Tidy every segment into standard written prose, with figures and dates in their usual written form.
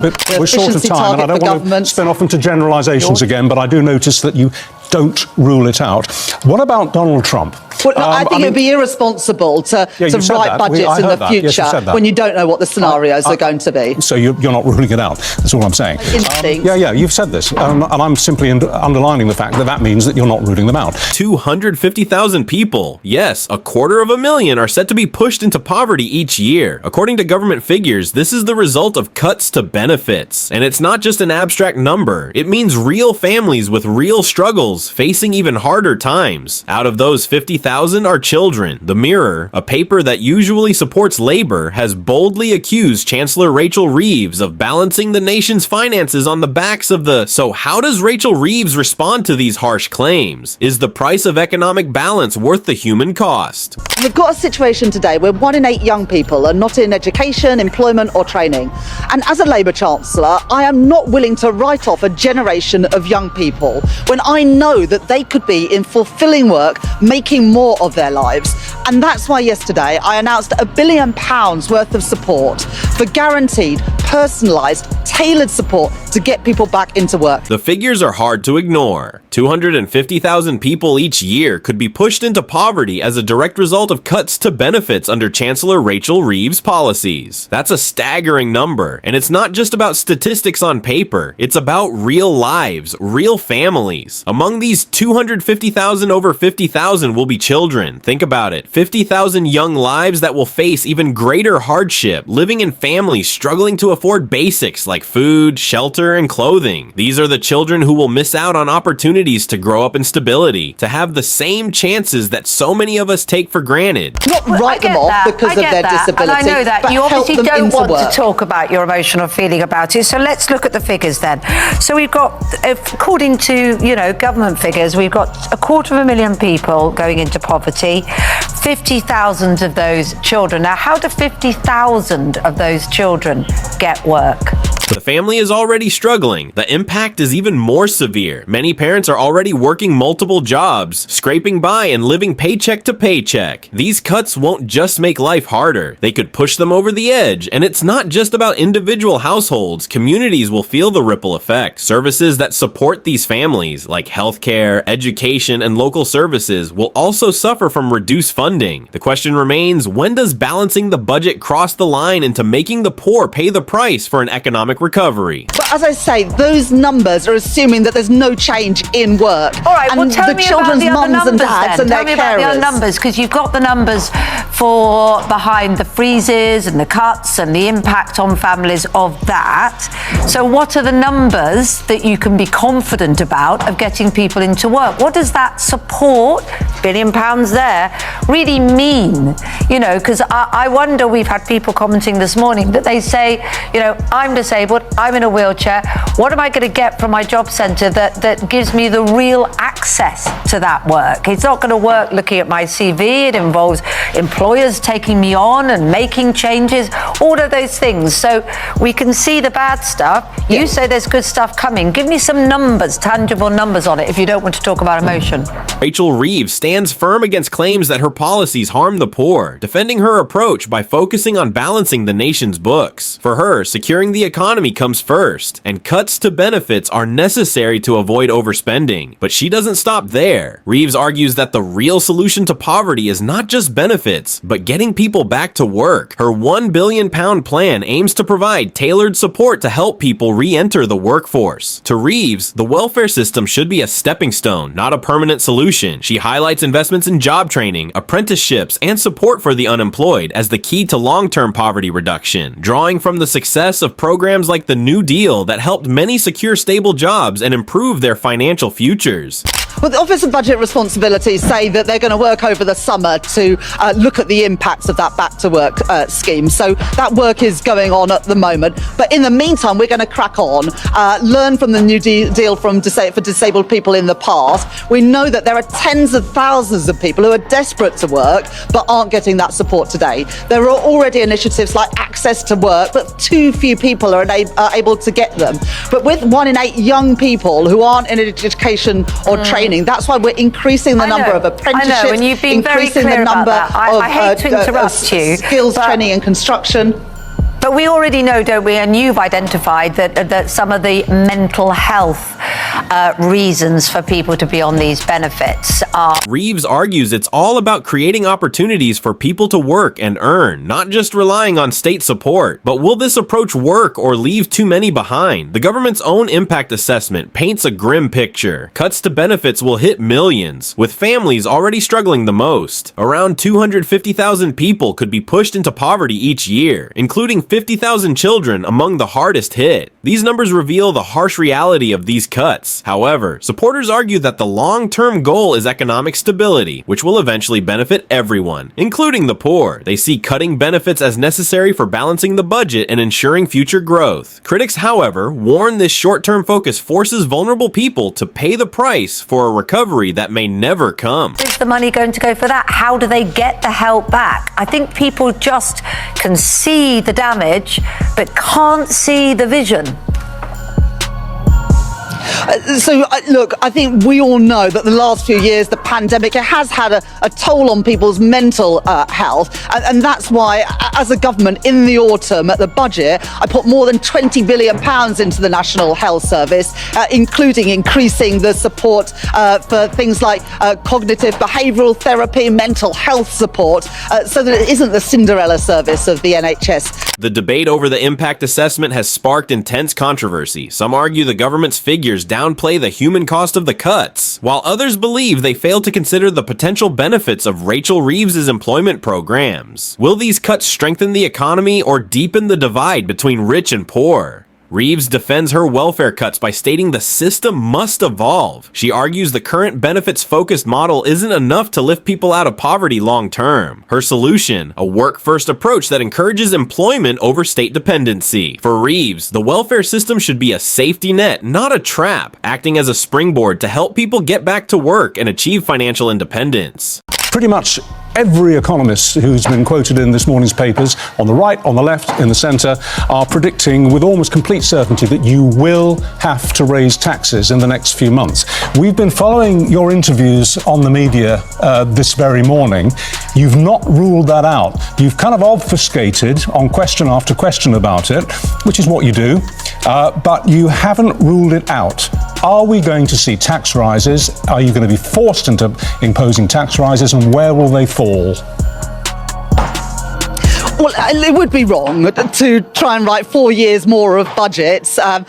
But we're short of time, and I don't want to spin off into generalisations again, but I do notice that you don't rule it out. What about Donald Trump? Well, I think it would be irresponsible to write budgets in the future when you don't know what the scenarios are going to be. So you're not ruling it out. That's all I'm saying. You've said this, and I'm simply underlining the fact that that means that you're not ruling them out. 250,000 people, yes, 250,000 are set to be pushed into poverty each year. According to government figures, this is the result of cuts to benefits. And it's not just an abstract number. It means real families with real struggles facing even harder times. Out of those 50,000 are children. The Mirror, a paper that usually supports labor, has boldly accused Chancellor Rachel Reeves of balancing the nation's finances on the backs of the... So how does Rachel Reeves respond to these harsh claims? Is the price of economic balance worth the human cost? We've got a situation today where 1 in 8 young people are not in education, employment or training. And as a Labour Chancellor, I am not willing to write off a generation of young people when I know that they could be in fulfilling work, making more of their lives. And that's why yesterday I announced £1 billion worth of support for guaranteed, personalised, tailored support to get people back into work. The figures are hard to ignore. 250,000 people each year could be pushed into poverty as a direct result of cuts to benefits under Chancellor Rachel Reeves' policies. That's a staggering number, and it's not just about statistics on paper. It's about real lives, real families. Among these 250,000, over 50,000 will be children. Think about it. 50,000 young lives that will face even greater hardship, living in families struggling to afford basics like food, shelter, and clothing. These are the children who will miss out on opportunities to grow up in stability, to have the same chances that so many of us take for granted. Not write them off because of their disability. And I know that. You obviously don't want to talk about your emotional feeling about it, so let's look at the figures then. So we've got, according to, government figures, we've got 250,000 people going into poverty, 50,000 of those children. Now, how do 50,000 of those children get work? The family is already struggling. The impact is even more severe. Many parents are already working multiple jobs, scraping by and living paycheck to paycheck. These cuts won't just make life harder. They could push them over the edge. And it's not just about individual households. Communities will feel the ripple effect. Services that support these families, like healthcare, education, and local services, will also suffer from reduced funding. The question remains, when does balancing the budget cross the line into making the poor pay the price for an economic recovery? But as I say, those numbers are assuming that there's no change in work. All right, well, tell the me children's about the mums other and numbers dads then. and Tell their me about the other carers. numbers, because you've got the numbers for behind the freezes and the cuts and the impact on families of that. So what are the numbers that you can be confident about of getting people into work? What does that support, £1 billion there, really mean? Because I wonder, we've had people commenting this morning that they say, I'm disabled, I'm in a wheelchair, what am I going to get from my job centre that gives me the real access to that work? It's not going to work looking at my CV. It involves employers taking me on and making changes, all of those things. So we can see the bad stuff. You say there's good stuff coming. Give me some numbers, tangible numbers on it, if you don't want to talk about emotion. Rachel Reeves stands firm against claims that her policies harm the poor, defending her approach by focusing on balancing the nation's books. For her, securing the economy comes first, and cuts to benefits are necessary to avoid overspending. But she doesn't stop there. Reeves argues that the real solution to poverty is not just benefits, but getting people back to work. Her £1 billion plan aims to provide tailored support to help people re-enter the workforce. To Reeves, the welfare system should be a stepping stone, not a permanent solution. She highlights investments in job training, apprenticeships, and support for the unemployed as the key to long-term poverty reduction, drawing from the success of programs like the New Deal that helped many secure stable jobs and improve their financial futures. Well, the Office of Budget Responsibility say that they're going to work over the summer to look at the impacts of that back to work scheme. So that work is going on at the moment. But in the meantime, we're going to crack on, learn from the New Deal for disabled people in the past. We know that there are tens of thousands of people who are desperate to work but aren't getting that support today. There are already initiatives like access to work, but too few people are able to get them. But with 1 in 8 young people who aren't in education or training, that's why we're increasing the number of apprenticeships, I know, and you've been very clear about that. I hate to interrupt you, skills training and construction. But we already know, don't we, and you've identified that some of the mental health reasons for people to be on these benefits are... Reeves argues it's all about creating opportunities for people to work and earn, not just relying on state support. But will this approach work or leave too many behind? The government's own impact assessment paints a grim picture. Cuts to benefits will hit millions, with families already struggling the most. Around 250,000 people could be pushed into poverty each year, including 50,000 children among the hardest hit. These numbers reveal the harsh reality of these cuts. However, supporters argue that the long-term goal is economic stability, which will eventually benefit everyone, including the poor. They see cutting benefits as necessary for balancing the budget and ensuring future growth. Critics, however, warn this short-term focus forces vulnerable people to pay the price for a recovery that may never come. Is the money going to go for that? How do they get the help back? I think people just can see the damage, but can't see the vision. Look, I think we all know that the last few years, the pandemic, it has had a toll on people's mental health. And that's why, as a government, in the autumn at the budget, I put more than £20 billion into the National Health Service, including increasing the support for things like cognitive behavioural therapy, mental health support, so that it isn't the Cinderella service of the NHS. The debate over the impact assessment has sparked intense controversy. Some argue the government's figures downplay the human cost of the cuts, while others believe they fail to consider the potential benefits of Rachel Reeves' employment programs. Will these cuts strengthen the economy or deepen the divide between rich and poor? Reeves defends her welfare cuts by stating the system must evolve. She argues the current benefits-focused model isn't enough to lift people out of poverty long-term. Her solution, a work-first approach that encourages employment over state dependency. For Reeves, the welfare system should be a safety net, not a trap, acting as a springboard to help people get back to work and achieve financial independence. Pretty much every economist who's been quoted in this morning's papers, on the right, on the left, in the centre, are predicting with almost complete certainty that you will have to raise taxes in the next few months. We've been following your interviews on the media this very morning. You've not ruled that out. You've kind of obfuscated on question after question about it, which is what you do, but you haven't ruled it out. Are we going to see tax rises? Are you going to be forced into imposing tax rises, and where will they fall? Well, it would be wrong to try and write 4 years more of budgets, a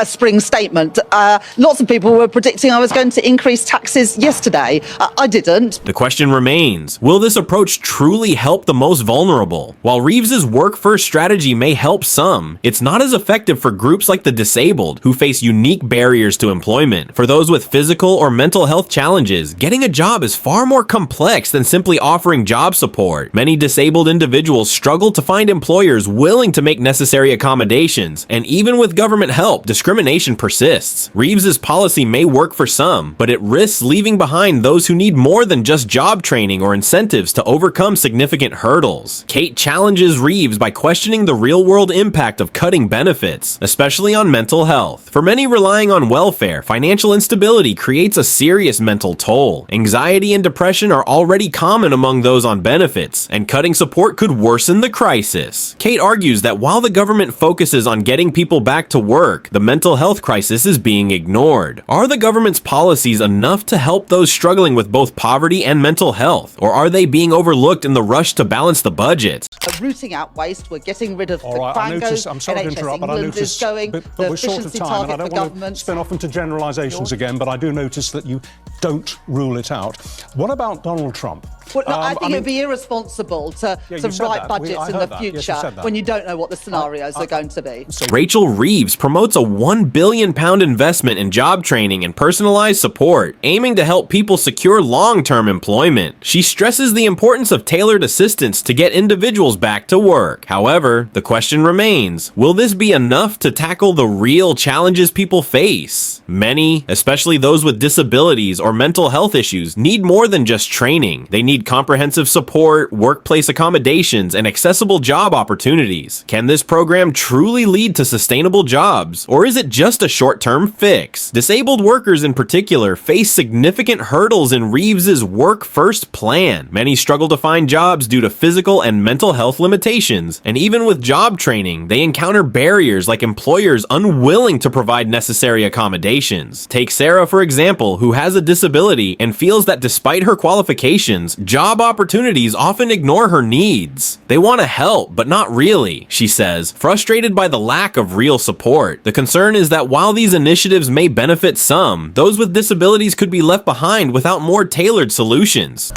spring statement. Lots of people were predicting I was going to increase taxes yesterday. I didn't. The question remains, will this approach truly help the most vulnerable? While Reeves' work-first strategy may help some, it's not as effective for groups like the disabled, who face unique barriers to employment. For those with physical or mental health challenges, getting a job is far more complex than simply offering job support. Many disabled individuals struggle to find employers willing to make necessary accommodations, and even with government help, discrimination persists. Reeves' policy may work for some, but it risks leaving behind those who need more than just job training or incentives to overcome significant hurdles. Kate challenges Reeves by questioning the real-world impact of cutting benefits, especially on mental health. For many relying on welfare, financial instability creates a serious mental toll. Anxiety and depression are already common among those on benefits, and cutting support could worsen the crisis. Kate argues that while the government focuses on getting people back to work, the mental health crisis is being ignored. Are the government's policies enough to help those struggling with both poverty and mental health, or are they being overlooked in the rush to balance the budget? Rooting out waste, we're getting rid of the quangos. quangos. I'm sorry to interrupt, but I notice but we're short of time, and I don't want to spin off into generalisations again, but I do notice that you don't rule it out. What about Donald Trump? Well, no, I think it would be irresponsible to write budgets in the future when you don't know what the scenarios are going to be. Rachel Reeves promotes a £1 billion investment in job training and personalized support, aiming to help people secure long-term employment. She stresses the importance of tailored assistance to get individuals back to work. However, the question remains, will this be enough to tackle the real challenges people face? Many, especially those with disabilities or mental health issues, need more than just training. They need guaranteed comprehensive support, workplace accommodations, and accessible job opportunities. Can this program truly lead to sustainable jobs, or is it just a short-term fix? Disabled workers in particular face significant hurdles in Reeves's work-first plan. Many struggle to find jobs due to physical and mental health limitations, and even with job training, they encounter barriers like employers unwilling to provide necessary accommodations. Take Sarah, for example, who has a disability and feels that despite her qualifications, job opportunities often ignore her needs. They want to help, but not really, she says, frustrated by the lack of real support. The concern is that while these initiatives may benefit some, those with disabilities could be left behind without more tailored solutions.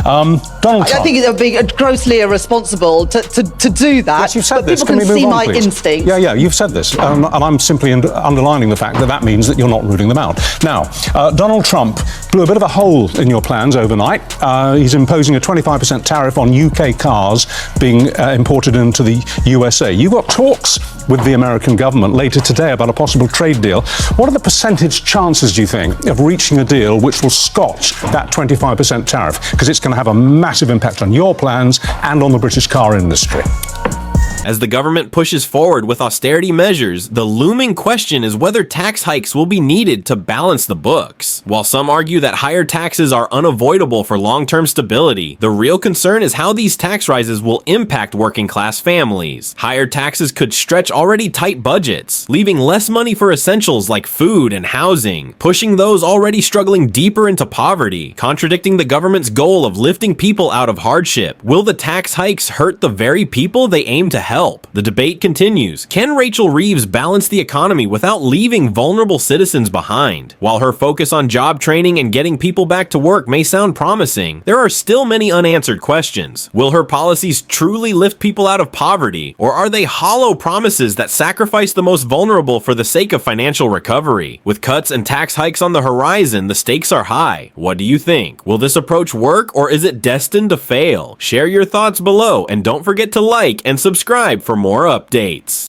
Donald Trump. I think it would be grossly irresponsible to do that. Yes, you've said but this. people can we move see on, my please? instincts. Yeah, you've said this. And I'm simply underlining the fact that that means that you're not ruling them out. Now, Donald Trump blew a bit of a hole in your plans overnight. He's imposing a 25% tariff on UK cars being imported into the USA. You've got talks with the American government later today about a possible trade deal. What are the percentage chances, do you think, of reaching a deal which will scotch that 25% tariff? Because it's going to have a massive impact on your plans and on the British car industry. As the government pushes forward with austerity measures, the looming question is whether tax hikes will be needed to balance the books. While some argue that higher taxes are unavoidable for long-term stability, the real concern is how these tax rises will impact working-class families. Higher taxes could stretch already tight budgets, leaving less money for essentials like food and housing, pushing those already struggling deeper into poverty, contradicting the government's goal of lifting people out of hardship. Will the tax hikes hurt the very people they aim to help? The debate continues. Can Rachel Reeves balance the economy without leaving vulnerable citizens behind? While her focus on job training and getting people back to work may sound promising, there are still many unanswered questions. Will her policies truly lift people out of poverty, or are they hollow promises that sacrifice the most vulnerable for the sake of financial recovery? With cuts and tax hikes on the horizon, the stakes are high. What do you think? Will this approach work, or is it destined to fail? Share your thoughts below, and don't forget to like and subscribe for more updates.